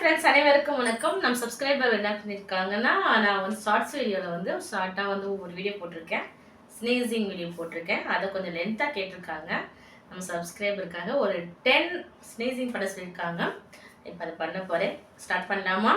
Friends, அனைவருக்கும் வணக்கம். நம்ம சப்ஸ்கிரைபர் என்ன பண்ணியிருக்காங்கன்னா, நான் வந்து ஷார்ட்ஸ் வீடியோவில் வந்து ஷார்ட்டாக வந்து ஒரு வீடியோ போட்டிருக்கேன். ஸ்னீசிங் வீடியோ போட்டிருக்கேன். அதை கொஞ்சம் லென்த்தாக கேட்டிருக்காங்க. நம்ம சப்ஸ்கிரைபருக்காக ஒரு 10 ஸ்னீசிங் பண்ண சொல்லியிருக்காங்க. இப்போ அதை பண்ண போகிறேன். ஸ்டார்ட் பண்ணலாமா?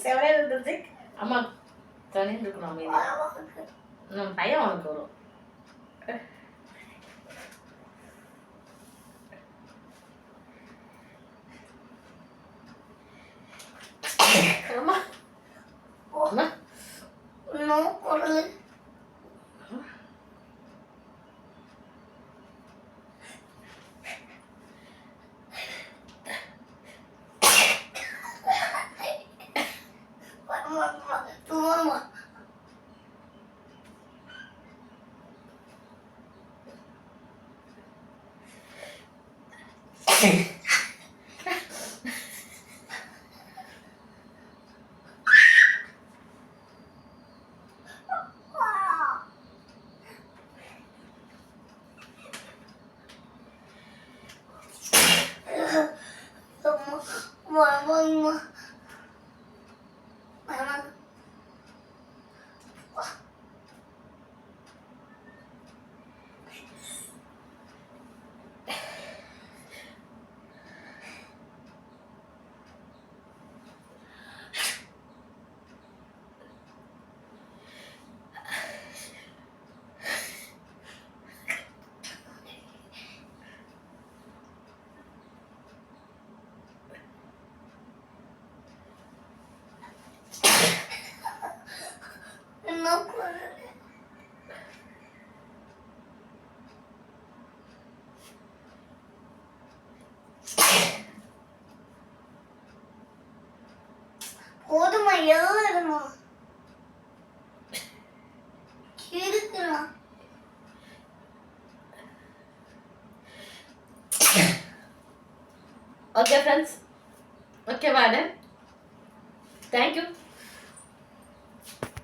செவனே இருந்தது. அம்மா தனியாக இருக்கணும். நம்ம பையன் உனக்கு வரும். அம்மா போதுமா எழுதணும் இருக்கலாம். ஓகே ஃப்ரெண்ட்ஸ், ஓகேவா? தேங்க்யூ.